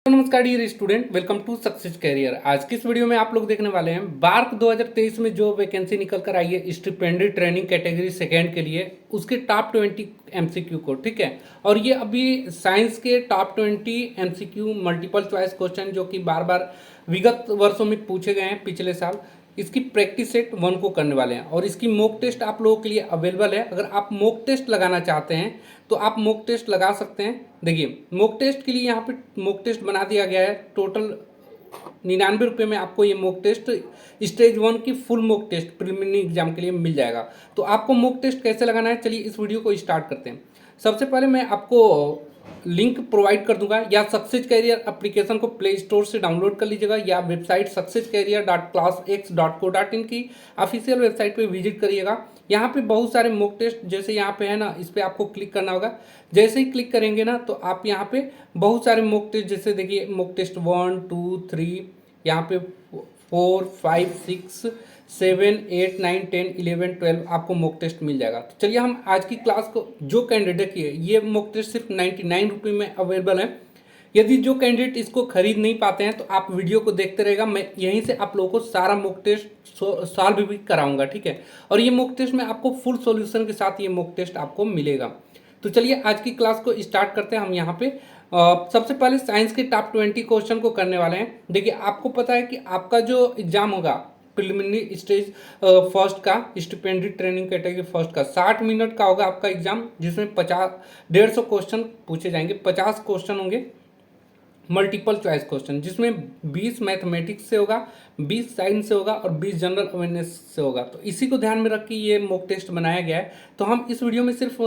तो नमस्कार dear student, welcome to Success Career. आज की इस वीडियो में आप लोग देखने वाले हैं बार्क 2023 में जो वैकेंसी निकल कर आई है स्टिपेंडरी ट्रेनिंग कैटेगरी सेकेंड के लिए, उसके टॉप 20 एमसीक्यू को। ठीक है, और ये अभी साइंस के top 20 MCQ multiple choice question जो कि बार बार विगत वर्षों में पूछे गए हैं पिछले साल, इसकी प्रैक्टिस सेट 1 को करने वाले हैं और इसकी मॉक टेस्ट आप लोगों के लिए अवेलेबल है। अगर आप मॉक टेस्ट लगाना चाहते हैं तो आप मॉक टेस्ट लगा सकते हैं। देखिए, मॉक टेस्ट के लिए यहाँ पे मॉक टेस्ट बना दिया गया है। टोटल 99 रुपये में आपको ये मॉक टेस्ट स्टेज 1 की full mock test preliminary exam के लिए मिल जाएगा। तो आपको मॉक टेस्ट कैसे लगाना है, चलिए इस वीडियो को स्टार्ट करते हैं। सबसे पहले मैं आपको लिंक प्रोवाइड कर दूंगा, या सक्सेस कैरियर एप्लीकेशन को प्ले स्टोर से डाउनलोड कर लीजिएगा, या वेबसाइट successcarrier.classx.co.in की ऑफिशियल वेबसाइट पे विजिट करिएगा। यहाँ पे बहुत सारे मॉक टेस्ट जैसे यहाँ पे है ना, इस पर आपको क्लिक करना होगा। जैसे ही क्लिक करेंगे ना तो आप यहाँ पे बहुत सारे मॉक टेस्ट, जैसे देखिए मॉक टेस्ट 1 2 3, यहाँ पे 4 5 6 7 8 9 10 11 12 आपको मॉक टेस्ट मिल जाएगा। तो चलिए हम आज की क्लास को, जो कैंडिडेट की है ये मॉक टेस्ट सिर्फ 99 रुपये में अवेलेबल है। यदि जो कैंडिडेट इसको खरीद नहीं पाते हैं तो आप वीडियो को देखते रहेगा, मैं यहीं से आप लोगों को सारा मॉक टेस्ट सॉल्व भी कराऊंगा। ठीक है, और ये मॉक टेस्ट में आपको फुल सॉल्यूशन के साथ ये मॉक टेस्ट आपको मिलेगा। तो चलिए आज की क्लास को स्टार्ट करते हैं। हम यहाँ पे सबसे पहले साइंस के टॉप 20 क्वेश्चन को करने वाले हैं। देखिए, आपको पता है कि आपका जो एग्जाम होगा प्रिलिमिनरी स्टेज फर्स्ट का, स्टिपेंडरी ट्रेनिंग कैटेगरी फर्स्ट का 60 मिनट का होगा आपका एग्जाम, जिसमें 150 क्वेश्चन पूछे जाएंगे। 50 क्वेश्चन होंगे मल्टीपल चॉइस क्वेश्चन, जिसमें 20 मैथमेटिक्स से होगा, 20 साइंस से होगा और 20 जनरल अवेयरनेस से होगा। तो इसी को ध्यान में रख के ये मॉक टेस्ट बनाया गया है। तो हम इस वीडियो में सिर्फ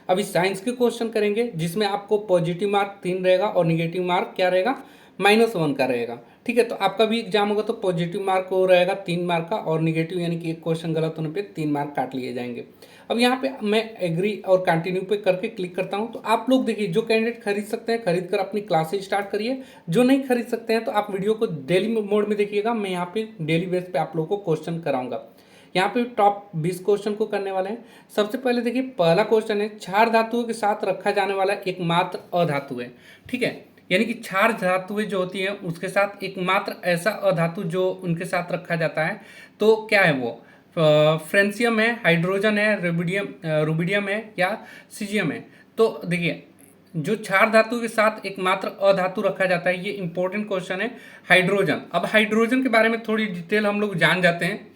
अभी साइंस के क्वेश्चन करेंगे, जिसमें आपको पॉजिटिव मार्क 3 रहेगा और निगेटिव मार्क क्या रहेगा, -1 का रहेगा। ठीक है, तो आपका भी एग्जाम होगा तो पॉजिटिव मार्क वो रहेगा 3 मार्क का, और निगेटिव यानी कि एक क्वेश्चन गलत होने पे 3 मार्क काट लिए जाएंगे। अब यहाँ पे मैं एग्री और कंटिन्यू पे करके क्लिक करता हूँ। तो आप लोग देखिए, जो कैंडिडेट खरीद सकते हैं खरीद कर अपनी क्लासेज स्टार्ट करिए, जो नहीं खरीद सकते हैं तो आप वीडियो को डेली मोड में देखिएगा। मैं यहाँ पे डेली बेस पे आप लोगों को क्वेश्चन कराऊंगा। यहाँ पे टॉप 20 क्वेश्चन को करने वाले हैं। सबसे पहले देखिए, पहला क्वेश्चन है, क्षार धातुओं के साथ रखा जाने वाला एकमात्र अधातु है। ठीक है, यानी कि क्षार धातुएं जो होती हैं उसके साथ एकमात्र ऐसा अधातु जो उनके साथ रखा जाता है, तो क्या है वो? फ्रेंसियम है, हाइड्रोजन है, रुबिडियम है या सीजियम है। तो देखिए, जो क्षार धातु के साथ एकमात्र अधातु रखा जाता है, ये इंपॉर्टेंट क्वेश्चन है, हाइड्रोजन। अब हाइड्रोजन के बारे में थोड़ी डिटेल हम लोग जान जाते हैं।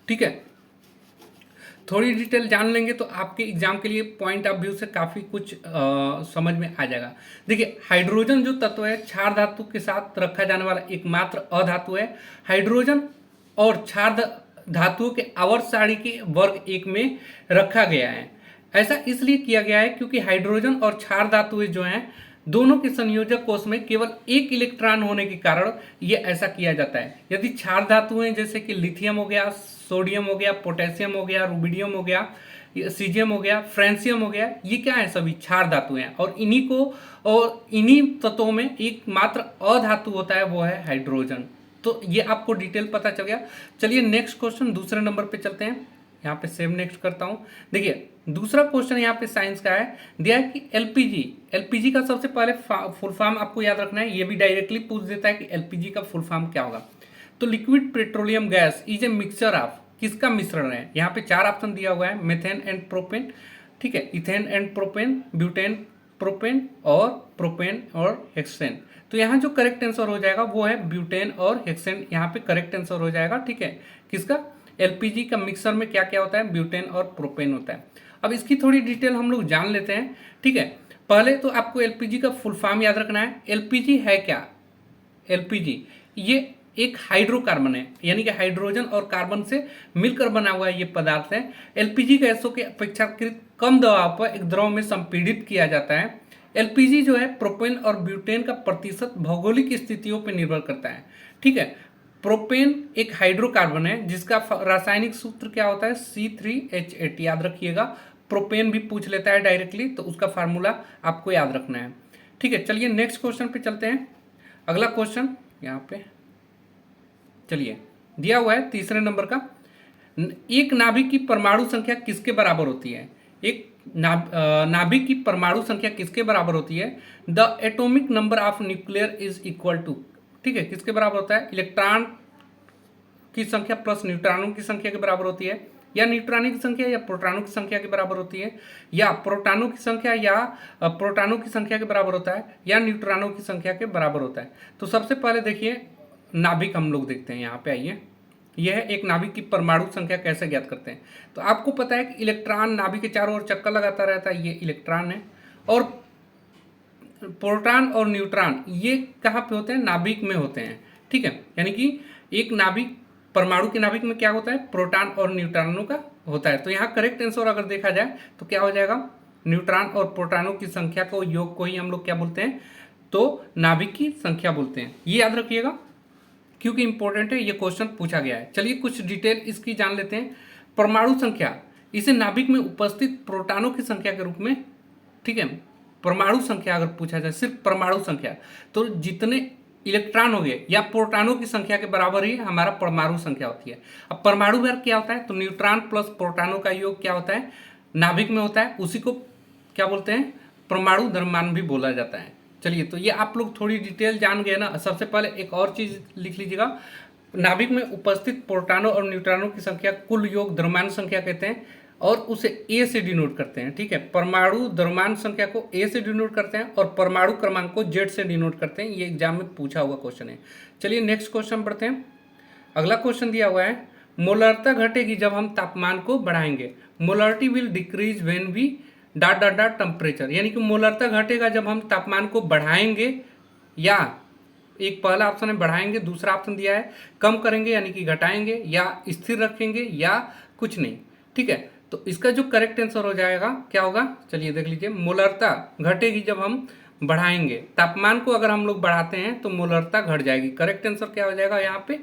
ठीक है, थोड़ी डिटेल जान लेंगे तो आपके एग्जाम के लिए पॉइंट ऑफ व्यू से काफ़ी कुछ समझ में आ जाएगा। देखिए, हाइड्रोजन जो तत्व है क्षार धातु के साथ रखा जाने वाला एकमात्र अधातु है। हाइड्रोजन और क्षार धातुओं के आवर्त सारणी के वर्ग 1 में रखा गया है। ऐसा इसलिए किया गया है क्योंकि हाइड्रोजन और क्षार धातुएं जो हैं, दोनों के संयोजक कोष में केवल एक इलेक्ट्रॉन होने के कारण ये ऐसा किया जाता है। यदि क्षार धातुएं जैसे कि लिथियम हो गया, सोडियम हो गया, पोटेशियम हो गया, रुबिडियम हो गया, सीजियम हो गया, फ्रेंसियम हो गया, ये क्या है? सभी क्षार धातुएं हैं। और इन्हीं तत्वों में एकमात्र अधातु होता है, वो है हाइड्रोजन। तो ये आपको डिटेल पता चल गया। चलिए नेक्स्ट क्वेश्चन, दूसरे नंबर पे चलते हैं। यहाँ पे सेव नेक्स्ट करता हूँ। देखिए, दूसरा क्वेश्चन यहाँ पे साइंस का है, दिया है कि एलपीजी का सबसे पहले फुल फॉर्म आपको याद रखना है। ये भी डायरेक्टली पूछ देता है कि एलपीजी का फुल फॉर्म क्या होगा। तो liquid petroleum gas is a mixture of, किसका मिश्रण है? यहाँ पे 4 ऑप्शन दिया हुआ है, मेथेन एंड प्रोपेन, ठीक है, ethane and propane, butane propane और प्रोपेन और हेक्सेन। तो यहाँ जो करेक्ट आंसर हो जाएगा वो है ब्यूटेन और हेक्सेन, यहाँ पे करेक्ट आंसर हो जाएगा। ठीक है, किसका? एलपीजी का मिक्सर में क्या क्या होता है? ब्यूटेन और प्रोपेन होता है। अब इसकी थोड़ी डिटेल हम लोग जान लेते हैं। ठीक है, पहले तो आपको एलपीजी का फुल फॉर्म याद रखना है। एलपीजी है क्या? एलपीजी ये एक हाइड्रोकार्बन है, यानी कि हाइड्रोजन और कार्बन से मिलकर बना हुआ ये पदार्थ है। एलपीजी गैसों के अपेक्षाकृत कम दबाव पर एक द्रव में संपीड़ित किया जाता है। एलपीजी जो है प्रोपेन और ब्यूटेन का प्रतिशत भौगोलिक स्थितियों पर निर्भर करता है। ठीक है, प्रोपेन एक हाइड्रोकार्बन है जिसका रासायनिक सूत्र क्या होता है? C3H8, याद रखिएगा। प्रोपेन भी पूछ लेता है डायरेक्टली, तो उसका फार्मूला आपको याद रखना है। ठीक है, चलिए नेक्स्ट क्वेश्चन पे चलते हैं। अगला क्वेश्चन यहाँ पे चलिए दिया हुआ है तीसरे नंबर का, एक नाभिक की परमाणु संख्या किसके बराबर होती है? एक नाभिक की परमाणु संख्या किसके बराबर होती है? The atomic number of nuclear is equal to, ठीक है, किसके बराबर होता है? इलेक्ट्रॉन की संख्या प्लस न्यूट्रॉनों की संख्या के बराबर होती है, या न्यूट्रॉनों की संख्या या प्रोटॉनों की संख्या के बराबर होती है, या प्रोटॉनों की संख्या या प्रोटॉनों की संख्या के बराबर होता है, या न्यूट्रॉनों की संख्या के बराबर होता है। तो सबसे पहले देखिए नाभिक हम लोग देखते हैं, यहाँ पे आइए। यह एक नाभिक की परमाणु संख्या कैसे ज्ञात करते हैं? तो आपको पता है कि इलेक्ट्रॉन नाभिक के चारों ओर चक्कर लगाता रहता है, ये इलेक्ट्रॉन है, और प्रोटॉन और न्यूट्रॉन ये कहाँ पे होते हैं? नाभिक में होते हैं, ठीक है। यानी कि एक नाभिक, परमाणु के नाभिक में क्या होता है? प्रोटॉन और न्यूट्रॉनों का होता है। तो यहाँ करेक्ट आंसर अगर देखा जाए तो क्या हो जाएगा? न्यूट्रॉन और प्रोटॉनों की संख्या को, योग को ही हम लोग क्या बोलते हैं? तो नाभिक की संख्या बोलते हैं। ये याद रखिएगा क्योंकि इंपॉर्टेंट है, ये क्वेश्चन पूछा गया है। चलिए कुछ डिटेल इसकी जान लेते हैं। परमाणु संख्या, इसे नाभिक में उपस्थित प्रोटॉनों की संख्या के रूप में, ठीक है, परमाणु संख्या अगर पूछा जाए, सिर्फ परमाणु संख्या, तो जितने इलेक्ट्रॉन हो गए या प्रोटॉनों की संख्या के बराबर ही हमारा परमाणु संख्या होती है। अब परमाणु वर्ग क्या होता है? तो न्यूट्रॉन प्लस प्रोटॉनों का योग क्या होता है? नाभिक में होता है, उसी को क्या बोलते हैं? परमाणु द्रव्यमान भी बोला जाता है। चलिए, तो ये आप लोग थोड़ी डिटेल जान गए ना। सबसे पहले एक और चीज लिख लीजिएगा, नाभिक में उपस्थित प्रोटॉनों और न्यूट्रॉनों की संख्या कुल योग द्रव्यमान संख्या कहते हैं, और उसे ए से डिनोट करते हैं, ठीक है। परमाणु द्रव्यमान संख्या को ए से डिनोट करते हैं और परमाणु क्रमांक को जेड से डिनोट करते हैं। ये एग्जाम में पूछा हुआ क्वेश्चन है। चलिए नेक्स्ट क्वेश्चन पढ़ते हैं। अगला क्वेश्चन दिया हुआ है, मोलरता घटेगी जब हम तापमान को बढ़ाएंगे। Molarity will decrease when V dot dot dot temperature, यानी कि मोलरता घटेगा जब हम तापमान को बढ़ाएंगे, या एक पहला ऑप्शन है बढ़ाएंगे, दूसरा ऑप्शन दिया है कम करेंगे यानी कि घटाएंगे, या स्थिर रखेंगे, या कुछ नहीं, ठीक है। तो इसका जो करेक्ट आंसर हो जाएगा क्या होगा? चलिए देख लीजिए, मोलरता घटेगी जब हम बढ़ाएंगे। तापमान को अगर हम लोग बढ़ाते हैं तो मोलरता घट जाएगी। करेक्ट आंसर क्या हो जाएगा? यहाँ पे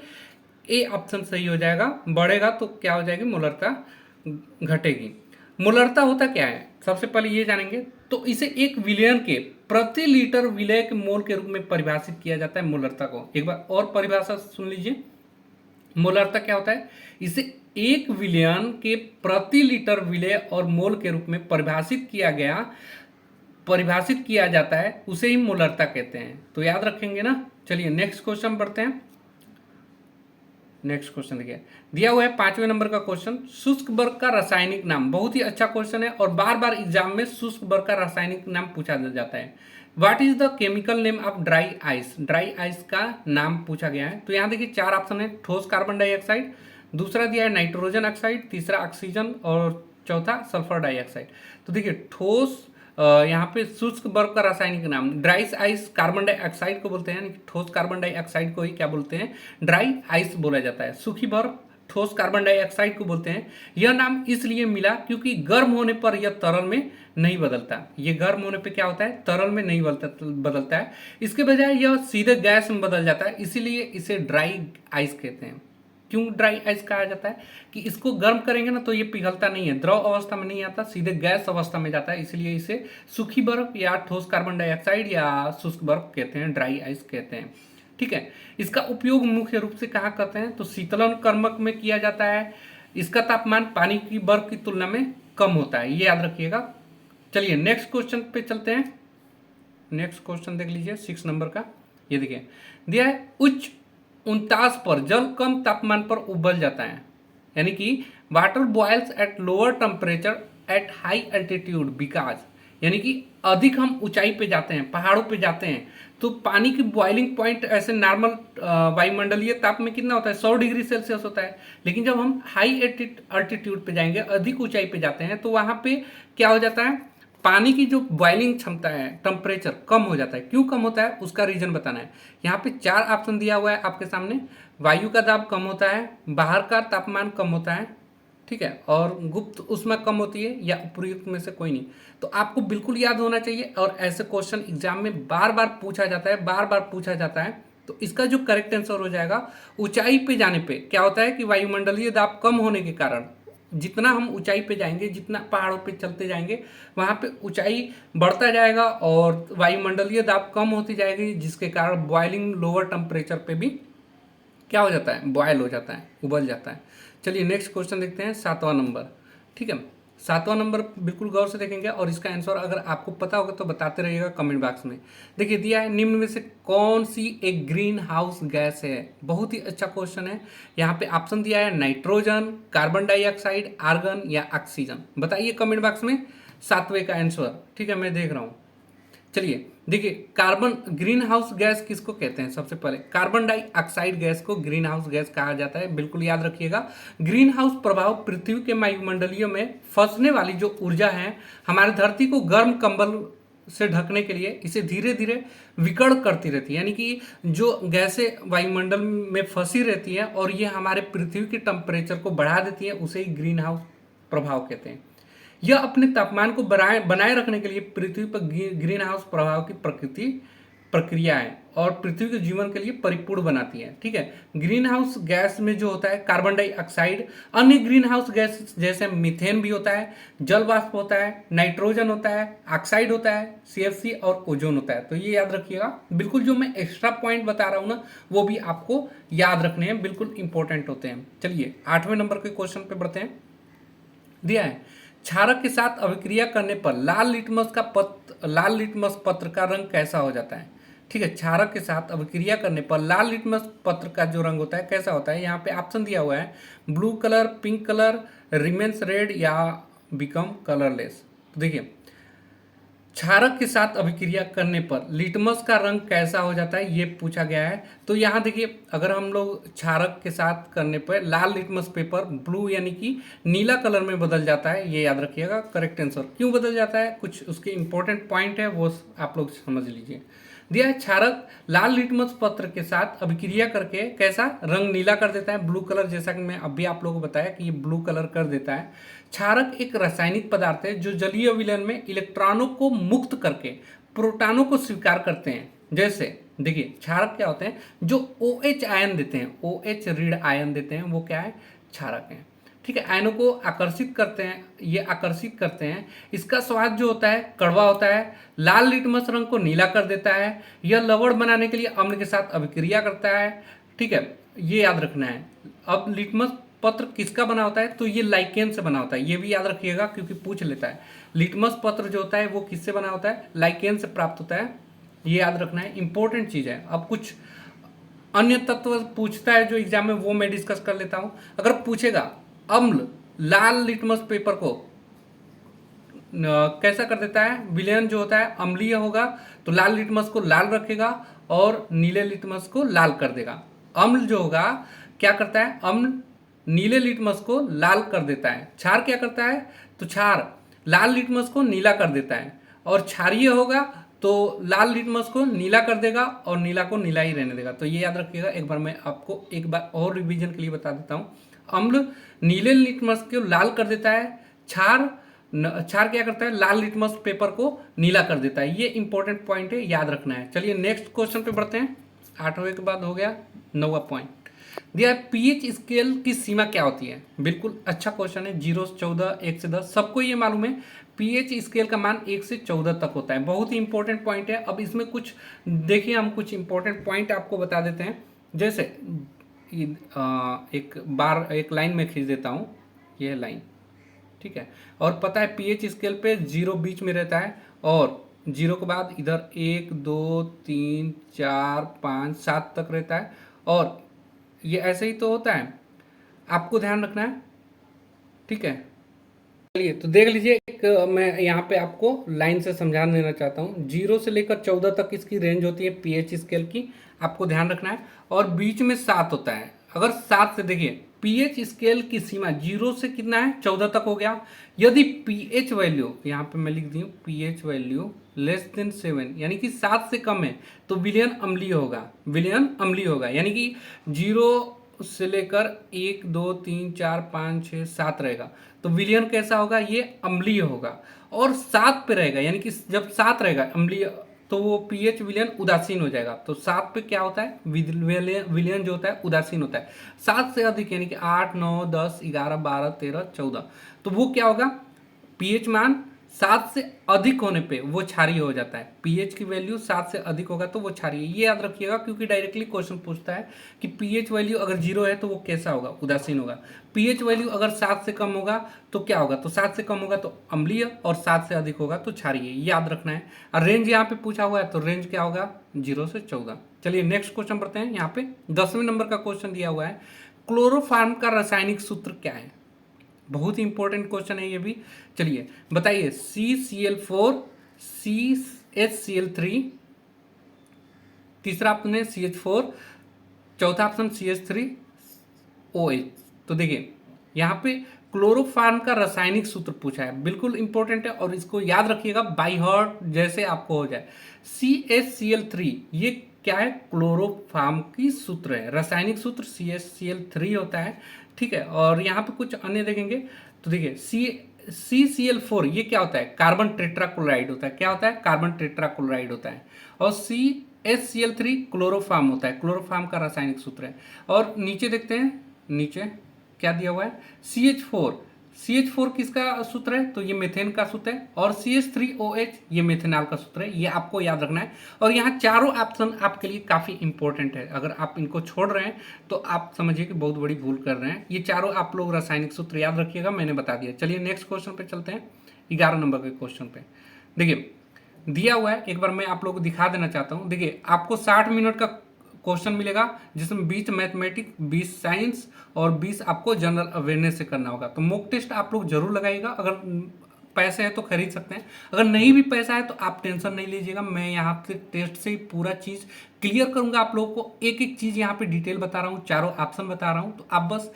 ए ऑप्शन सही हो जाएगा। बढ़ेगा तो क्या हो जाएगी? मोलरता घटेगी। मोलरता होता क्या है सबसे पहले ये जानेंगे। तो इसे एक विलयन के प्रति लीटर विलय के मोल के रूप में परिभाषित किया जाता है मोलरता को। एक बार और परिभाषा सुन लीजिए, मोलरता क्या होता है? इसे एक विलयन के प्रति लीटर विलय और मोल के रूप में परिभाषित किया जाता है, उसे ही मोलरता कहते हैं। तो याद रखेंगे ना। चलिए नेक्स्ट क्वेश्चन पढ़ते हैं। नेक्स्ट क्वेश्चन देखिए, दिया हुआ है 5वें नंबर का क्वेश्चन, शुष्क बर्फ का रासायनिक नाम। बहुत ही अच्छा क्वेश्चन है और बार बार एग्जाम में शुष्क बर्फ का रासायनिक नाम पूछा जाता है। What is the chemical name of dry ice? Dry ice का नाम पूछा गया है। तो यहाँ देखिए 4 ऑप्शन है, ठोस कार्बन डाइऑक्साइड, दूसरा दिया है नाइट्रोजन ऑक्साइड, तीसरा ऑक्सीजन, और चौथा सल्फर डाइऑक्साइड। तो देखिए ठोस, यहाँ पे शुष्क बर्फ का रासायनिक नाम ड्राई आइस कार्बन डाइऑक्साइड को बोलते हैं, ठोस कार्बन डाइऑक्साइड को ही क्या बोलते हैं? ड्राई आइस बोला जाता है। सूखी बर्फ ठोस कार्बन डाइऑक्साइड को बोलते हैं। यह नाम इसलिए मिला क्योंकि गर्म होने पर यह तरल में नहीं बदलता। ये गर्म होने पे क्या होता है? तरल में नहीं बदलता है। इसके बजाय यह सीधे गैस में बदल जाता है, इसीलिए इसे ड्राई आइस कहते हैं। क्यों ड्राई आइस कहा जाता है? कि इसको गर्म करेंगे ना तो ये पिघलता नहीं है, द्रव अवस्था में नहीं आता, सीधे गैस अवस्था में जाता है, इसलिए इसे सूखी बर्फ या ठोस कार्बन डाइऑक्साइड या शुष्क बर्फ कहते हैं, ड्राई आइस कहते हैं, ठीक है। इसका उपयोग मुख्य रूप से कहाँ करते हैं? तो शीतलन कर्मक में किया जाता है। इसका तापमान पानी की बर्फ की तुलना में कम होता है, ये याद रखिएगा। चलिए नेक्स्ट क्वेश्चन पे चलते हैं। नेक्स्ट क्वेश्चन देख लीजिए 6 नंबर का। ये देखिए दिया है, उच्च 49 पर जल कम तापमान पर उबल जाता है, यानी कि water boils at lower temperature at high altitude because, यानी कि अधिक हम ऊंचाई पे जाते हैं, पहाड़ों पे जाते हैं, तो पानी की बॉइलिंग पॉइंट ऐसे नॉर्मल वायुमंडलीय ताप में कितना होता है? 100 डिग्री सेल्सियस होता है। लेकिन जब हम हाई एल्टीट्यूड पे जाएंगे, अधिक ऊंचाई पे जाते हैं, तो वहां पे क्या हो जाता है? पानी की जो बॉइलिंग क्षमता है, टेम्परेचर कम हो जाता है। क्यों कम होता है? उसका रीजन बताना है। यहाँ पे 4 ऑप्शन दिया हुआ है आपके सामने। वायु का दाब कम होता है, बाहर का तापमान कम होता है, ठीक है, और गुप्त ऊष्मा कम होती है, या उपयुक्त में से कोई नहीं। तो आपको बिल्कुल याद होना चाहिए, और ऐसे क्वेश्चन एग्जाम में बार बार पूछा जाता है। तो इसका जो करेक्ट आंसर हो जाएगा, ऊंचाई पे जाने पे क्या होता है कि वायुमंडलीय दाब कम होने के कारण, जितना हम ऊंचाई पे जाएंगे, जितना पहाड़ों पे चलते जाएंगे, वहाँ पे ऊंचाई बढ़ता जाएगा और वायुमंडलीय दाब कम होती जाएगी, जिसके कारण बॉइलिंग लोअर टेम्परेचर पे भी क्या हो जाता है? बॉयल हो जाता है, उबल जाता है। चलिए नेक्स्ट क्वेश्चन देखते हैं 7वां नंबर, ठीक है। 7वां नंबर बिल्कुल गौर से देखेंगे और इसका आंसर अगर आपको पता होगा तो बताते रहिएगा कमेंट बॉक्स में। देखिए दिया है, निम्न में से कौन सी एक ग्रीन हाउस गैस है? बहुत ही अच्छा क्वेश्चन है। यहाँ पे ऑप्शन दिया है नाइट्रोजन, कार्बन डाइऑक्साइड, आर्गन या ऑक्सीजन। बताइए कमेंट बॉक्स में 7वें का आंसर। ठीक है, मैं देख रहा हूँ। चलिए देखिए, कार्बन ग्रीन हाउस गैस किसको कहते हैं? सबसे पहले कार्बन डाइऑक्साइड गैस को ग्रीन हाउस गैस कहा जाता है। बिल्कुल याद रखिएगा। ग्रीन हाउस प्रभाव पृथ्वी के वायुमंडलीय में फंसने वाली जो ऊर्जा है, हमारी धरती को गर्म कंबल से ढकने के लिए इसे धीरे धीरे विकर्ण करती रहती है। यानी कि जो गैसें वायुमंडल में फंसी रहती हैं और ये हमारे पृथ्वी के टेम्परेचर को बढ़ा देती है, उसे ही ग्रीन हाउस प्रभाव कहते हैं। यह अपने तापमान को बनाए रखने के लिए पृथ्वी पर ग्रीन हाउस प्रभाव की प्रक्रिया है और पृथ्वी के जीवन के लिए परिपूर्ण बनाती है। ठीक है, ग्रीन हाउस गैस में जो होता है कार्बन डाइऑक्साइड, अन्य ग्रीन हाउस गैस जैसे मीथेन भी होता है, जल वाष्प होता है, नाइट्रोजन होता है, ऑक्साइड होता है, सीएफसी और ओजोन होता है। तो ये याद रखिएगा। बिल्कुल जो मैं एक्स्ट्रा पॉइंट बता रहा हूँ ना, वो भी आपको याद रखने हैं, बिल्कुल इंपॉर्टेंट होते हैं। चलिए 8वें नंबर के क्वेश्चन पे बढ़ते हैं। दिया है, क्षारक के साथ अभिक्रिया करने पर लाल लिटमस पत्र का रंग कैसा हो जाता है? ठीक है, क्षारक के साथ अभिक्रिया करने पर लाल लिटमस पत्र का जो रंग होता है कैसा होता है? यहाँ पे ऑप्शन दिया हुआ है blue colour, pink colour, remains red या बिकम कलरलेस। तो देखिए, क्षारक के साथ अभिक्रिया करने पर लिटमस का रंग कैसा हो जाता है, ये पूछा गया है। तो यहाँ देखिए, अगर हम लोग क्षारक के साथ करने पर लाल लिटमस पेपर ब्लू यानी कि नीला कलर में बदल जाता है, ये याद रखिएगा। Correct answer. क्यों बदल जाता है, कुछ उसके इंपॉर्टेंट पॉइंट है, वो आप लोग समझ लीजिए। दिया है, क्षारक लाल लिटमस पत्र के साथ अभिक्रिया करके कैसा रंग नीला कर देता है, ब्लू कलर, जैसा कि मैं अभी आप लोगों को बताया कि ये ब्लू कलर कर देता है। क्षारक एक रासायनिक पदार्थ है जो जलीय विलयन में इलेक्ट्रॉनों को मुक्त करके प्रोटॉनों को स्वीकार करते हैं। जैसे देखिए, क्षारक क्या होते हैं? जो OH आयन देते हैं, OH ऋण आयन देते हैं, वो क्या है? क्षारक हैं। ठीक है, आयनों को आकर्षित करते हैं, ये आकर्षित करते हैं। इसका स्वाद जो होता है कड़वा होता है। लाल लिटमस रंग को नीला कर देता है। यह लवण बनाने के लिए अम्ल के साथ अभिक्रिया करता है। ठीक है, ये याद रखना है। अब लिटमस पत्र किसका बना होता है? तो ये लाइकेन से बना होता है, ये भी याद रखिएगा क्योंकि पूछ लेता है। लिटमस पत्र जो होता है वो किससे बना होता है? लाइकेन से प्राप्त होता है, ये याद रखना है, इंपॉर्टेंट चीज है। अब कुछ अन्य तत्व पूछता है जो एग्जाम में, वो मैं डिस्कस कर लेता हूं। अगर पूछेगा अम्ल लाल लिटमस पेपर को कैसा कर देता है? विलयन जो होता है अम्लीय होगा, तो लाल लिटमस को लाल रखेगा और नीले लिटमस को लाल कर देगा। अम्ल जो होगा क्या करता है? अम्ल नीले लिटमस को लाल कर देता है। क्षार क्या करता है? तो क्षार लाल लिटमस को नीला कर देता है। और क्षारीय होगा तो लाल लिटमस को नीला कर देगा और नीला को नीला ही रहने देगा। तो ये याद रखिएगा। एक बार मैं आपको एक बार और रिवीजन के लिए बता देता हूँ। अम्ल नीले लिटमस को लाल कर देता है, क्षार क्या करता है? लाल लिटमस पेपर को नीला कर देता है। ये इंपॉर्टेंट पॉइंट है, याद रखना है। चलिए नेक्स्ट क्वेश्चन पे बढ़ते हैं। 8वें के बाद हो गया 9वां पॉइंट। दिया है, पीएच स्केल की सीमा क्या होती है? बिल्कुल अच्छा क्वेश्चन है। 0 से 14, 1 से 10, सबको ये मालूम है। पीएच स्केल का मान 1 से 14 तक होता है। बहुत ही इंपॉर्टेंट पॉइंट है। अब इसमें कुछ देखिए, हम कुछ इंपॉर्टेंट पॉइंट आपको बता देते हैं। जैसे एक लाइन में खींच देता हूँ, यह लाइन, ठीक है। और पता है पीएच स्केल पे 0 बीच में रहता है और 0 के बाद इधर 1 2 3 4 5 7 तक रहता है और ये ऐसे ही तो होता है, आपको ध्यान रखना है, ठीक है। चलिए तो देख लीजिए, एक मैं यहाँ पे आपको लाइन से समझा देना चाहता हूँ। 0 से लेकर 14 तक इसकी रेंज होती है पीएच स्केल की, आपको ध्यान रखना है। और बीच में 7 होता है। अगर 7 से देखिए, पीएच स्केल की सीमा 0 से कितना है? 14 तक हो गया। यदि पीएच वैल्यू, यहाँ पे मैं लिख दी हूँ, पीएच वैल्यू लेस देन 7 यानी कि 7 से कम है तो विलयन अम्लीय होगा। विलयन अम्लीय होगा यानी कि 0 से लेकर 1 2 3 4 5 6 7 रहेगा तो विलयन कैसा होगा? ये अम्लीय होगा। और 7 पे रहेगा यानी कि जब 7 रहेगा अम्लीय तो वो पीएच विलयन उदासीन हो जाएगा। तो 7 पे क्या होता है? विलयन जो होता है उदासीन होता है। 7 से अधिक यानी कि 8 9 10 11 12 13 14 तो वो क्या होगा? पीएच मान 7 से अधिक होने पे वो क्षारीय हो जाता है। पीएच की वैल्यू 7 से अधिक होगा तो वो क्षारीय, ये याद रखिएगा क्योंकि डायरेक्टली क्वेश्चन पूछता है कि पीएच वैल्यू अगर 0 है तो वो कैसा होगा, उदासीन होगा। पीएच वैल्यू अगर 7 से कम होगा तो क्या होगा, तो 7 से कम होगा तो अम्लीय, और 7 से अधिक होगा तो क्षारीय, याद रखना है। और रेंज यहाँ पे पूछा हुआ है तो रेंज क्या होगा, 0 से 14। चलिए नेक्स्ट क्वेश्चन पढ़ते हैं। यहाँ पे 10वें नंबर का क्वेश्चन दिया हुआ है, क्लोरोफार्म का रासायनिक सूत्र क्या है। बहुत ही इंपॉर्टेंट क्वेश्चन है ये भी। चलिए बताइए, CCl4 CH3, तीसरा ऑप्शन है CH4, चौथा ऑप्शन CH3OH। तो देखिए यहाँ पे क्लोरोफार्म का रासायनिक सूत्र पूछा है, बिल्कुल इंपॉर्टेंट है और इसको याद रखिएगा बाय हार्ट जैसे आपको हो जाए। CHCl3 ये क्या है, क्लोरोफार्म की सूत्र है, रासायनिक सूत्र CHCl3 होता है, ठीक है। और यहाँ पे कुछ अन्य देखेंगे तो देखिए CCl4 ये क्या होता है, कार्बन टेट्राक्लोराइड होता है, क्या होता है, कार्बन टेट्राक्लोराइड होता है। और CHCl3 क्लोरोफार्म होता है, क्लोरोफार्म का रासायनिक सूत्र है। और नीचे देखते हैं, नीचे क्या दिया हुआ है, CH4 किसका सूत्र है, तो ये मेथेन का सूत्र है। और CH3OH ये मेथेनॉल का सूत्र है, ये आपको याद रखना है। और यहाँ चारों ऑप्शन आपके लिए काफ़ी इंपॉर्टेंट है, अगर आप इनको छोड़ रहे हैं तो आप समझिए कि बहुत बड़ी भूल कर रहे हैं। ये चारों आप लोग रासायनिक सूत्र याद रखिएगा, मैंने बता दिया। चलिए नेक्स्ट क्वेश्चन पे चलते हैं, 11 नंबर के क्वेश्चन पे। देखिए दिया हुआ है, एक बार मैं आप लोगों को दिखा देना चाहता हूँ। देखिए आपको 60 मिनट का क्वेश्चन मिलेगा जिसमें 20 मैथमेटिक्स, 20 साइंस और 20 आपको जनरल अवेयरनेस से करना होगा। तो मॉक टेस्ट आप लोग जरूर लगाइएगा, अगर पैसे है तो खरीद सकते हैं, अगर नहीं भी पैसा है तो आप टेंशन नहीं लीजिएगा, मैं यहाँ पे टेस्ट से ही पूरा चीज़ क्लियर करूंगा। आप लोगों को एक एक चीज़ यहाँ पे डिटेल बता रहा हूँ, चारों ऑप्शन बता रहा हूँ, तो आप बस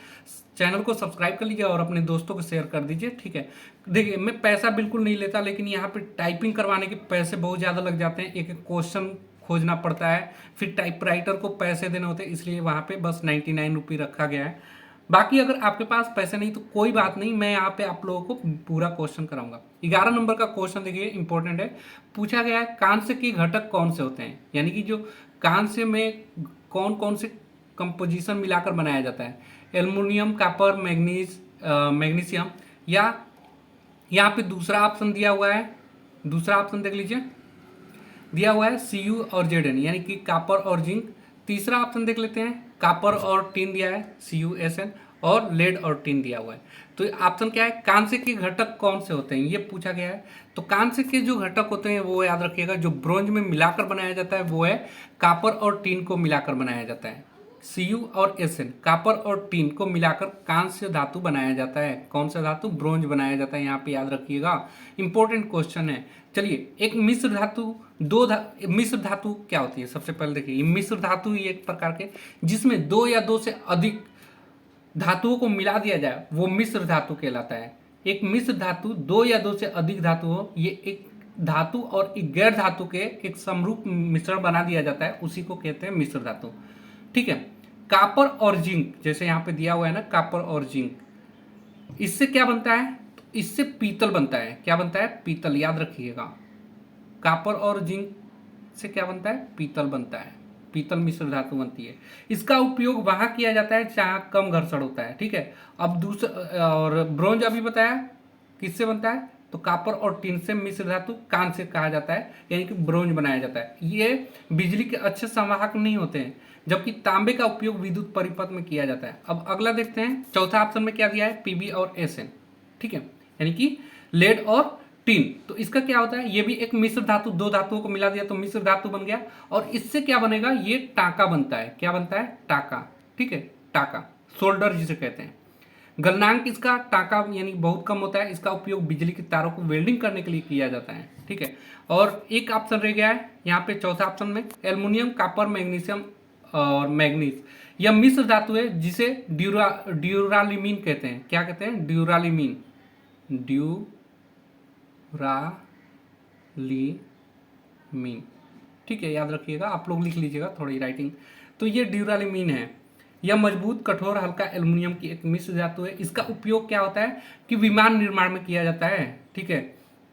चैनल को सब्सक्राइब कर लीजिए और अपने दोस्तों को शेयर कर दीजिए, ठीक है। देखिए मैं पैसा बिल्कुल नहीं लेता, लेकिन यहाँ पे टाइपिंग करवाने के पैसे बहुत ज़्यादा लग जाते हैं, एक एक क्वेश्चन खोजना पड़ता है, फिर टाइपराइटर को पैसे देने होते हैं, इसलिए वहाँ पे बस 99 रुपये रखा गया है। बाकी अगर आपके पास पैसे नहीं तो कोई बात नहीं, मैं यहाँ पे आप लोगों को पूरा क्वेश्चन कराऊंगा। 11 नंबर का क्वेश्चन देखिए इंपॉर्टेंट है, पूछा गया है कांस्य के घटक कौन से होते हैं, यानी कि जो कांस्य में कौन कौन से कंपोजिशन मिलाकर बनाया जाता है, एल्युमिनियम, कॉपर, मैग्नीशियम, या यहाँ पे दूसरा ऑप्शन दिया हुआ है, दूसरा ऑप्शन देख लीजिए, दिया हुआ है Cu और Zn यानी कि कॉपर और जिंक। तीसरा ऑप्शन देख लेते हैं, कॉपर और टिन दिया है CuSn, और लेड और टिन दिया हुआ है। तो ऑप्शन क्या है, कांस्य के घटक कौन से होते हैं, ये पूछा गया है। तो कांस्य के जो घटक होते हैं वो याद रखिएगा, जो ब्रोंज में मिलाकर बनाया जाता है वो है कॉपर और टिन को मिलाकर बनाया जाता है। Cu और Sn, कॉपर और टिन को मिलाकर कांस्य धातु बनाया जाता है। कौन सा धातु, ब्रोंज बनाया जाता है, यहाँ पे याद रखिएगा, इंपॉर्टेंट क्वेश्चन है। चलिए एक मिश्र धातु, मिश्र धातु क्या होती है, सबसे पहले देखिए मिश्र धातु ही एक प्रकार के जिसमें 2 या 2 से अधिक धातुओं को मिला दिया जाए वो मिश्र धातु कहलाता है। एक मिश्र धातु 2 या 2 से अधिक धातु हो, ये एक धातु और एक गैर धातु के एक समरूप मिश्रण बना दिया जाता है, उसी को कहते हैं मिश्र धातु, ठीक है। कॉपर और जिंक, जैसे यहाँ पे दिया हुआ है ना, कॉपर और जिंक, इससे क्या बनता है, तो इससे पीतल बनता है। क्या बनता है, पीतल, याद रखिएगा। कॉपर और जिंक से क्या बनता है, पीतल बनता है, पीतल मिश्र धातु बनती है। इसका उपयोग वहां किया जाता है जहाँ कम घर्षण होता है, ठीक है। अब दूसरा, और ब्रोंज अभी बताया किससे बनता है, तो कॉपर और टिन से मिश्र धातु कांस्य कहा जाता है, यानी कि ब्रोंज बनाया जाता है। ये बिजली के अच्छे संवाहक नहीं होते हैं, जबकि तांबे का उपयोग विद्युत परिपथ में किया जाता है। अब अगला देखते हैं, चौथा ऑप्शन में क्या दिया है, Pb और Sn, ठीक है, यानी कि लेड और टिन। तो इसका क्या होता है, ये भी एक मिश्र धातु, दो धातुओं को मिला दिया तो मिश्र धातु बन गया, और इससे क्या बनेगा, ये टाका बनता है। क्या बनता है, टाका, ठीक है, टाका, सोल्डर जिसे कहते हैं। गलनांक इसका टाका यानी बहुत कम होता है, इसका उपयोग बिजली के तारों को वेल्डिंग करने के लिए किया जाता है, ठीक है। और एक ऑप्शन रह गया है यहाँ पे चौथा ऑप्शन में, एल्युमिनियम, कॉपर, मैग्नीशियम और मैग्नीज। यह मिश्र धातु है जिसे ड्यूरालिमीन कहते हैं। क्या कहते हैं, ड्यूरालिमीन, ड्यूरालिमीन, ठीक है, याद रखिएगा, आप लोग लिख लीजिएगा थोड़ी राइटिंग। तो ये ड्यूरालिमीन है, यह मजबूत, कठोर, हल्का एल्युमिनियम की एक मिश्र धातु है। इसका उपयोग क्या होता है कि विमान निर्माण में किया जाता है, ठीक है।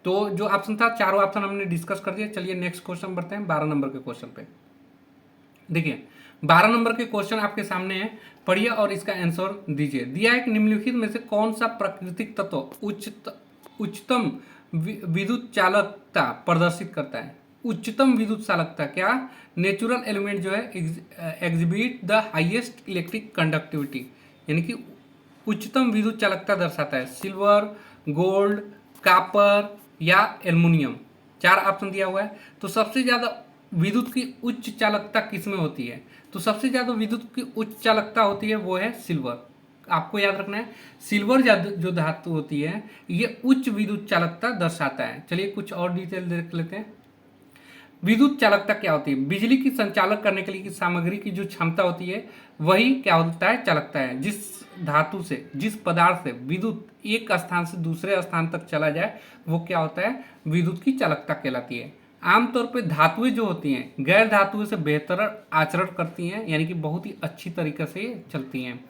तो जो ऑप्शन था, चारों ऑप्शन हमने डिस्कस कर दिया। चलिए नेक्स्ट क्वेश्चन बढ़ते हैं, 12 नंबर के क्वेश्चन पे। देखिए 12 नंबर के क्वेश्चन आपके सामने है, पढ़िए और इसका आंसर दीजिए। दिया है कि निम्नलिखित में से कौन सा प्राकृतिक तत्व उच्चतम विद्युत चालकता प्रदर्शित करता है। उच्चतम विद्युत चालकता क्या, नेचुरल एलिमेंट जो है exhibit the highest electric conductivity, यानी कि उच्चतम विद्युत चालकता दर्शाता है। सिल्वर, गोल्ड, कॉपर या एल्युमिनियम, 4 ऑप्शन दिया हुआ है। तो सबसे ज़्यादा विद्युत की उच्च चालकता किस में होती है, तो सबसे ज़्यादा विद्युत की उच्च चालकता होती है वो है सिल्वर। आपको याद रखना है, सिल्वर जो धातु होती है ये उच्च विद्युत चालकता दर्शाता है। चलिए कुछ और डिटेल देख लेते हैं। विद्युत चालकता क्या होती है, बिजली की संचालक करने के लिए की सामग्री की जो क्षमता होती है वही क्या होता है, चालकता है। जिस धातु से, जिस पदार्थ से विद्युत एक स्थान से दूसरे स्थान तक चला जाए वो क्या होता है, विद्युत की चालकता कहलाती है। आमतौर पे धातुएं जो होती हैं गैर धातुओं से बेहतर आचरण करती हैं, यानी कि बहुत ही अच्छी तरीके से चलती हैं।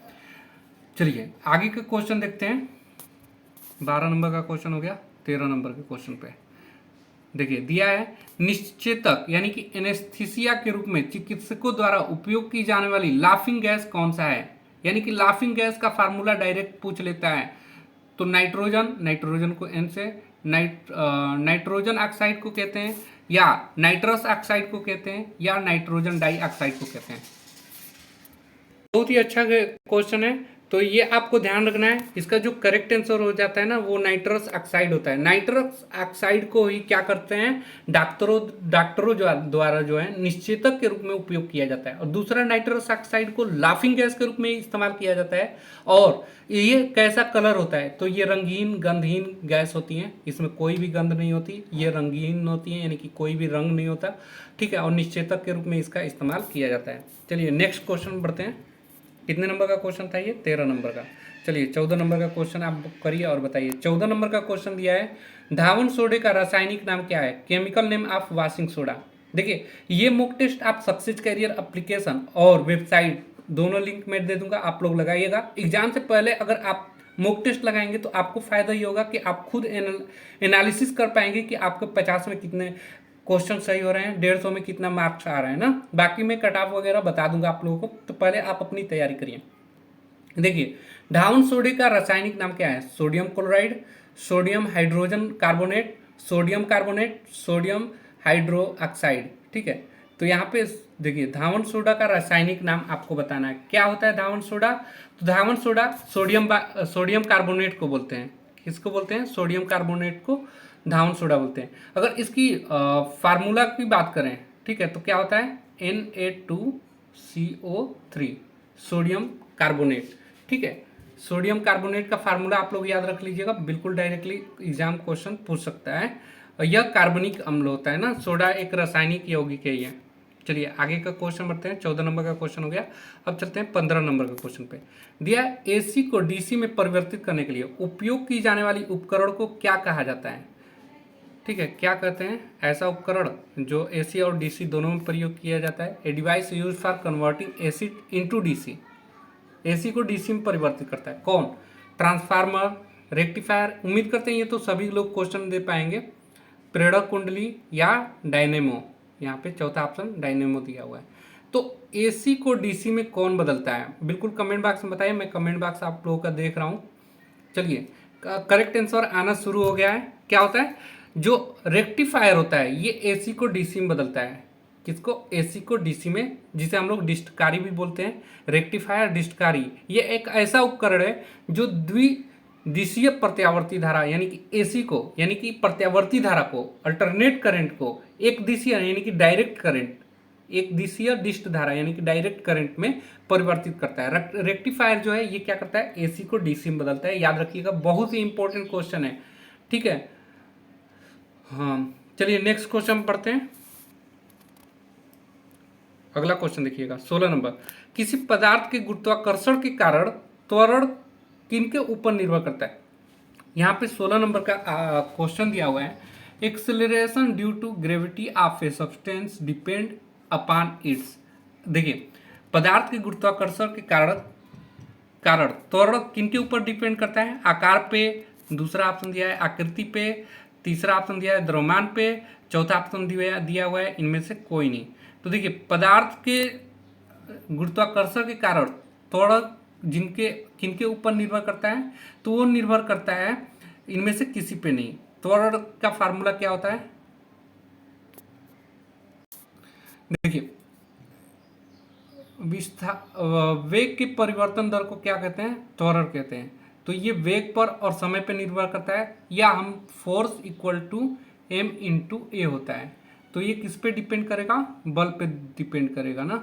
चलिए आगे का क्वेश्चन देखते हैं। 12 नंबर का क्वेश्चन हो गया। 13 नंबर के क्वेश्चन पे देखिए दिया है, निश्चेतक यानी कि एनेस्थीसिया के रूप में चिकित्सकों द्वारा उपयोग की जाने वाली लाफिंग गैस कौन सा है, यानी कि लाफिंग गैस का फार्मूला डायरेक्ट पूछ लेता है। तो नाइट्रोजन को एन से नाइट्रोजन ऑक्साइड को कहते हैं, या नाइट्रस ऑक्साइड को कहते हैं, या नाइट्रोजन डाइऑक्साइड को कहते हैं। बहुत ही अच्छा क्वेश्चन है, तो ये आपको ध्यान रखना है। इसका जो करेक्ट आंसर हो जाता है ना वो नाइट्रस ऑक्साइड होता है। नाइट्रस ऑक्साइड को ही क्या करते हैं, डॉक्टरों द्वारा जो है निश्चेतक के रूप में उपयोग किया जाता है। और दूसरा नाइट्रस ऑक्साइड को लाफिंग गैस के रूप में इस्तेमाल किया जाता है। और ये कैसा कलर होता है, तो ये रंगीन गंधहीन गैस होती है, इसमें कोई भी गंध नहीं होती, ये रंगीन होती है यानी कि कोई भी रंग नहीं होता, ठीक है। और निश्चेतक के रूप में इसका इस्तेमाल किया जाता है। चलिए नेक्स्ट क्वेश्चन बढ़ते हैं। कितने नंबर का क्वेश्चन था ये, 13 नंबर का। चलिए 14 नंबर का क्वेश्चन आप करिए और बताइए। 14 नंबर का क्वेश्चन दिया है, धावन सोडे का रासायनिक नाम क्या है, chemical name of washing soda. देखिए ये मॉक टेस्ट आप सक्सेस कैरियर एप्लीकेशन और वेबसाइट दोनों लिंक मैं दे दूंगा, आप लोग लगाइएगा। एग्जाम से पहले अगर आप मॉक टेस्ट लगाएंगे तो आपको फायदा ये होगा कि आप खुद एनालिसिस कर पाएंगे कि आपको 50 में कितने क्वेश्चन सही हो रहे हैं, 150 में कितना मार्क्स आ रहे हैं ना। बाकी मैं कट ऑफ वगैरह बता दूंगा आप लोगों को, तो पहले आप अपनी तैयारी करिए। देखिए धावन सोडे का रासायनिक नाम क्या है, sodium chloride, sodium hydrogen carbonate, sodium carbonate, sodium hydro oxide, ठीक है। तो यहाँ पे देखिए धावन सोडा का रासायनिक नाम आपको बताना है। क्या होता है धावन सोडा, तो धावन सोडा सोडियम कार्बोनेट को बोलते हैं। किसको बोलते हैं, सोडियम कार्बोनेट को धावन सोडा बोलते हैं। अगर इसकी फार्मूला की बात करें, ठीक है, तो क्या होता है Na2CO3 सोडियम कार्बोनेट, ठीक है। सोडियम कार्बोनेट का फार्मूला आप लोग याद रख लीजिएगा, बिल्कुल डायरेक्टली एग्जाम क्वेश्चन पूछ सकता है। और यह कार्बनिक अम्ल होता है ना, सोडा एक रासायनिक यौगिक है ये। चलिए आगे का क्वेश्चन बढ़ते हैं। 14 नंबर का क्वेश्चन हो गया। अब चलते हैं 15 नंबर का क्वेश्चन पे। दिया एसी को डीसी में परिवर्तित करने के लिए उपयोग की जाने वाली उपकरण को क्या कहा जाता है, ठीक है। क्या कहते हैं, ऐसा उपकरण जो एसी और डीसी दोनों में प्रयोग किया जाता है। A device use for converting AC into DC, AC को डीसी में परिवर्तित करता है। कौन, ट्रांसफार्मर, रेक्टिफायर। उम्मीद करते हैं ये तो सभी लोग क्वेश्चन दे पाएंगे। प्रेरक कुंडली या डायनेमो, यहाँ पे चौथा ऑप्शन डायनेमो दिया हुआ है। तो एसी को डीसी में कौन बदलता है, बिल्कुल कमेंट बॉक्स में बताइए, मैं कमेंट बॉक्स आप लोगों का देख रहा हूँ। चलिए करेक्ट आंसर आना शुरू हो गया है। क्या होता है, जो रेक्टिफायर होता है ये एसी को डीसी में बदलता है। किसको, एसी को डीसी में, जिसे हम लोग डिस्टकारी भी बोलते हैं। रेक्टिफायर डिस्टकारी ये एक ऐसा उपकरण है जो द्विदिशीय प्रत्यावर्ती धारा यानी कि एसी को, यानी कि प्रत्यावर्ती धारा को, अल्टरनेट करंट को एक दिशीय यानी कि डायरेक्ट करंट, एक दिशीय डिस्ट धारा यानी कि डायरेक्ट करंट में परिवर्तित करता है। रेक्टिफायर जो है ये क्या करता है, एसी को डीसी में बदलता है। याद रखिएगा, बहुत ही इंपॉर्टेंट क्वेश्चन है, ठीक है। हाँ चलिए नेक्स्ट क्वेश्चन पढ़ते हैं। अगला क्वेश्चन देखिएगा 16 नंबर। किसी पदार्थ के गुरुत्वाकर्षण के कारण त्वरण किनके ऊपर निर्भर करता है। यहाँ पे 16 नंबर का क्वेश्चन दिया हुआ है, acceleration due to gravity of a substance depend upon its. देखिए पदार्थ के गुरुत्वाकर्षण के कारण त्वरण किनके ऊपर डिपेंड करता है, आकार पे, दूसरा ऑप्शन दिया है आकृति पे, तीसरा ऑप्शन दिया है द्रव्यमान पे, चौथा ऑप्शन दिया हुआ है इनमें से कोई नहीं। तो देखिए पदार्थ के गुरुत्वाकर्षण के कारण त्वरण किनके ऊपर निर्भर करता है, तो वो निर्भर करता है इनमें से किसी पे नहीं। त्वरण का फार्मूला क्या होता है? देखिए, वेग की परिवर्तन दर को क्या कहते हैं? त्वरण कहते हैं। तो ये वेग पर और समय पर निर्भर करता है, या हम force equal to m into a होता है। तो ये किस पे डिपेंड करेगा? बल पे डिपेंड करेगा ना।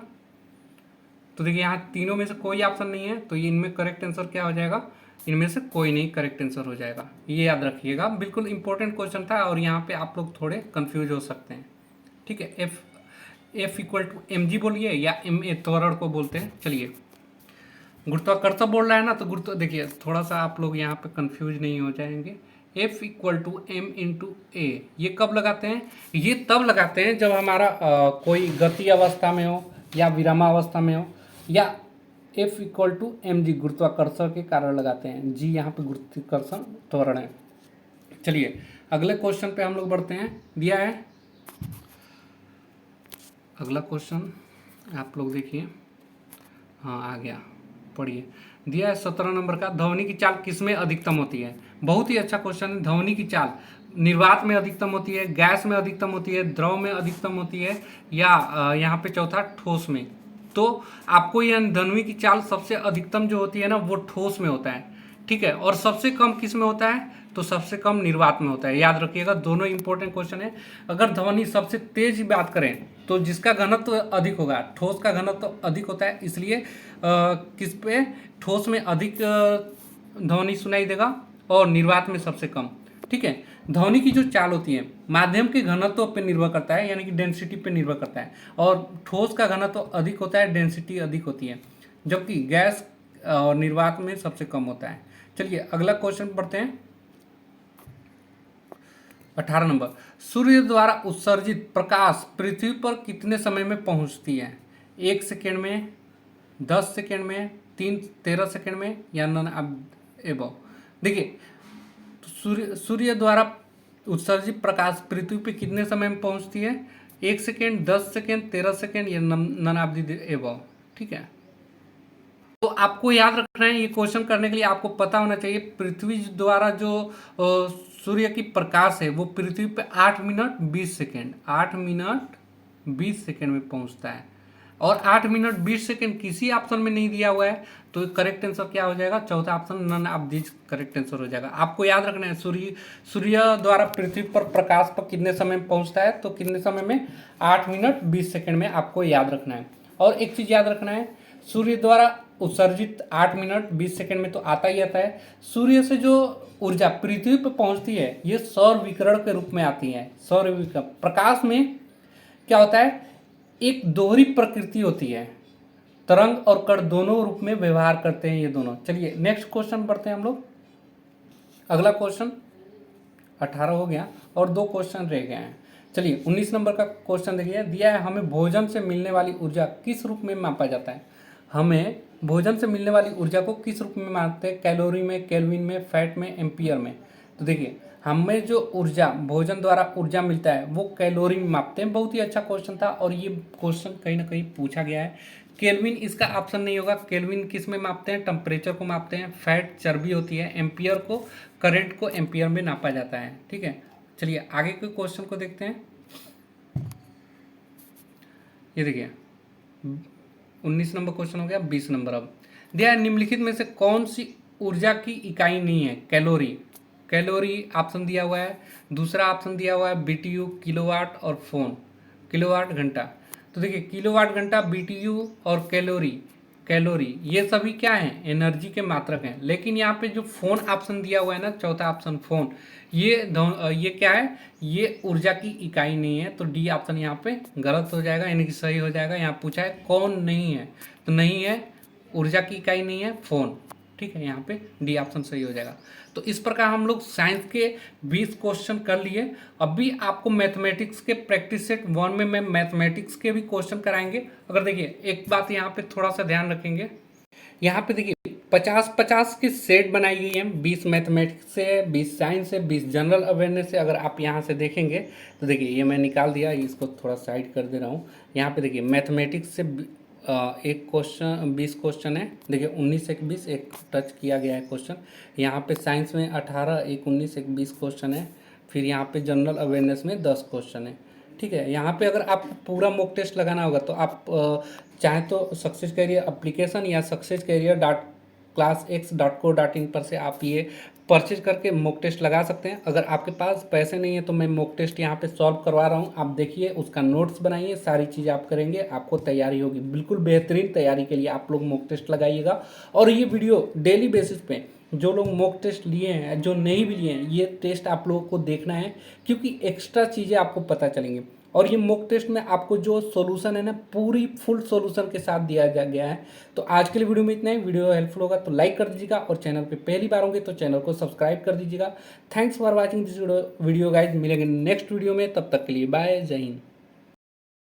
तो देखिए यहाँ तीनों में से कोई ऑप्शन नहीं है, तो ये इनमें करेक्ट आंसर क्या हो जाएगा? इनमें से कोई नहीं करेक्ट आंसर हो जाएगा। ये याद रखिएगा, बिल्कुल इंपॉर्टेंट क्वेश्चन था और यहाँ पे आप लोग थोड़े कंफ्यूज हो सकते हैं। ठीक है, F equal to M G बोलिए या एम ए त्वरण को बोलते हैं। चलिए, गुरुत्वाकर्षण बोल रहा है ना, तो गुरुत्व देखिए थोड़ा सा आप लोग यहाँ पे कंफ्यूज नहीं हो जाएंगे। F equal to m into a, ये कब लगाते हैं? ये तब लगाते हैं जब हमारा कोई गति अवस्था में हो या विरामावस्था में हो, या F equal to M G गुरुत्वाकर्षण के कारण लगाते हैं। जी यहाँ पे गुरुत्वाकर्षण त्वरण है। चलिए अगले क्वेश्चन पे हम लोग बढ़ते हैं। दिया है अगला क्वेश्चन, आप लोग देखिए। हाँ आ गया, पढ़िए। दिया है 17 नंबर का, ध्वनि की चाल किसमें अधिकतम होती है? बहुत ही अच्छा क्वेश्चन है। ध्वनि की चाल निर्वात में अधिकतम होती है, गैस में अधिकतम होती है, द्रव में अधिकतम होती है, या यहाँ पे चौथा ठोस में। तो आपको यह ध्वनि की चाल सबसे अधिकतम जो होती है ना, वो ठोस में होता है। ठीक है, और सबसे कम किस में होता है? तो सबसे कम निर्वात में होता है। याद रखिएगा, दोनों इंपॉर्टेंट क्वेश्चन है। अगर ध्वनि सबसे तेज बात करें तो जिसका घनत्व तो अधिक होगा, ठोस का घनत्व तो अधिक होता है, इसलिए किस पे? ठोस में अधिक ध्वनि सुनाई देगा और निर्वात में सबसे कम। ठीक है, ध्वनि की जो चाल होती है माध्यम के घनत्व पर निर्भर करता है, यानी कि डेंसिटी पे निर्भर करता है, और ठोस का घनत्व अधिक होता है, डेंसिटी अधिक होती है, जबकि गैस और निर्वात में सबसे कम होता है। चलिए अगला क्वेश्चन पढ़ते हैं। 18 नंबर, सूर्य द्वारा उत्सर्जित प्रकाश पृथ्वी पर कितने समय में पहुंचती है? 1 सेकेंड में, 10 सेकेंड में, 13 सेकेंड में, या नन एबव? देखिए, सूर्य द्वारा उत्सर्जित प्रकाश पृथ्वी पे कितने समय में पहुंचती है? 1 सेकेंड, 10 सेकेंड, 13 सेकेंड, या नन ऑफ द एबव। ठीक है, तो आपको याद रखना है, ये क्वेश्चन करने के लिए आपको पता होना चाहिए पृथ्वी द्वारा जो सूर्य की प्रकाश है वो पृथ्वी पे 8 मिनट 20 सेकेंड 8 मिनट 20 सेकेंड में पहुंचता है, और 8 मिनट 20 सेकेंड किसी ऑप्शन में नहीं दिया हुआ है। तो करेक्ट आंसर क्या हो जाएगा? चौथा option, none of this correct answer हो जाएगा। आपको याद रखना है सूर्य द्वारा पृथ्वी पर प्रकाश पर कितने समय में पहुंचता है? तो कितने समय में? 8 मिनट 20 सेकेंड में, आपको याद रखना है। और एक चीज याद रखना है, सूर्य द्वारा उत्सर्जित 8 मिनट 20 सेकेंड में तो आता ही आता है। सूर्य से जो ऊर्जा पृथ्वी पर पहुंचती है ये सौर विकिरण के रूप में आती है। सौर विकिरण प्रकाश में क्या होता है? एक दोहरी प्रकृति होती है, तरंग और कण दोनों रूप में व्यवहार करते हैं ये दोनों। चलिए नेक्स्ट क्वेश्चन पढ़ते हैं हम लोग। अगला क्वेश्चन 18 हो गया और 2 क्वेश्चन रह गए हैं। चलिए 19 नंबर का क्वेश्चन देखिए। दिया है, हमें भोजन से मिलने वाली ऊर्जा किस रूप में मापा जाता है? हमें भोजन से मिलने वाली ऊर्जा को किस रूप में मापते हैं? कैलोरी में, केल्विन में, फैट में, एम्पियर में? तो देखिए, हमें जो ऊर्जा भोजन द्वारा ऊर्जा मिलता है वो कैलोरी में मापते हैं। बहुत ही अच्छा क्वेश्चन था और ये क्वेश्चन कहीं ना कहीं पूछा गया है। केल्विन इसका ऑप्शन नहीं होगा। केल्विन किस में मापते हैं? टेम्परेचर को मापते हैं। फैट चर्बी होती है। एम्पियर को, करंट को एम्पियर में नापा जाता है। ठीक है, चलिए आगे के क्वेश्चन को देखते हैं। ये देखिए 19 नंबर क्वेश्चन हो गया। 20 नंबर अब दिया है, निम्नलिखित में से कौन सी ऊर्जा की इकाई नहीं है? कैलोरी, कैलोरी ऑप्शन दिया हुआ है। दूसरा ऑप्शन दिया हुआ है बीटीयू, किलोवाट और फोन, किलोवाट घंटा। तो देखिए किलोवाट घंटा, बीटीयू और कैलोरी, कैलोरी ये सभी क्या हैं? एनर्जी के मात्रक हैं। लेकिन यहाँ पे जो फोन ऑप्शन दिया हुआ है ना, चौथा ऑप्शन फोन, ये क्या है? ये ऊर्जा की इकाई नहीं है। तो डी ऑप्शन यहाँ पे गलत हो जाएगा, यानी कि सही हो जाएगा। यहाँ पूछा है कौन नहीं है, तो नहीं है, ऊर्जा की इकाई नहीं है फोन। ठीक है, यहाँ पे डी ऑप्शन सही हो जाएगा। तो इस प्रकार हम लोग साइंस के 20 क्वेश्चन कर लिए। अभी आपको मैथमेटिक्स के प्रैक्टिस सेट 1 में मैं मैथमेटिक्स के भी क्वेश्चन कराएंगे। अगर देखिए एक बात यहाँ पे थोड़ा सा ध्यान रखेंगे, यहाँ पे देखिए 50-50 की सेट बनाई गई है। 20 मैथमेटिक्स से, 20 साइंस से, 20 जनरल अवेयरनेस से। अगर आप यहाँ से देखेंगे तो देखिए ये मैं निकाल दिया, इसको थोड़ा साइड कर दे रहा हूँ। यहाँ पे देखिए मैथमेटिक्स से एक क्वेश्चन, 20 क्वेश्चन है। देखिए 19 एक 20 एक टच किया गया है क्वेश्चन। यहाँ पे साइंस में 18 एक 19 एक 20 क्वेश्चन है। फिर यहाँ पे जनरल अवेयरनेस में 10 क्वेश्चन है। ठीक है, यहाँ पे अगर आपको पूरा मॉक टेस्ट लगाना होगा तो आप चाहें तो सक्सेस कैरियर एप्लीकेशन या सक्सेस कैरियर डॉट classx.co.in पर से आप ये परचेज करके मॉक टेस्ट लगा सकते हैं। अगर आपके पास पैसे नहीं है तो मैं मॉक टेस्ट यहाँ पे सॉल्व करवा रहा हूँ, आप देखिए, उसका नोट्स बनाइए, सारी चीज़ आप करेंगे, आपको तैयारी होगी। बिल्कुल बेहतरीन तैयारी के लिए आप लोग मॉक टेस्ट लगाइएगा। और ये वीडियो डेली बेसिस पे जो लोग मॉक टेस्ट लिए हैं, जो नहीं भी लिए हैं, ये टेस्ट आप लोगों को देखना है, क्योंकि एक्स्ट्रा चीज़ें आपको पता चलेंगी। और ये मॉक टेस्ट में आपको जो सॉल्यूशन है ना, पूरी फुल सॉल्यूशन के साथ दिया जा गया है। तो आज के लिए वीडियो में इतना ही। वीडियो हेल्पफुल होगा तो लाइक कर दीजिएगा, और चैनल पे पहली बार होंगे तो चैनल को सब्सक्राइब कर दीजिएगा। Thanks for watching this video guys. मिलेंगे नेक्स्ट वीडियो में, तब तक के लिए बाय, जय हिंद।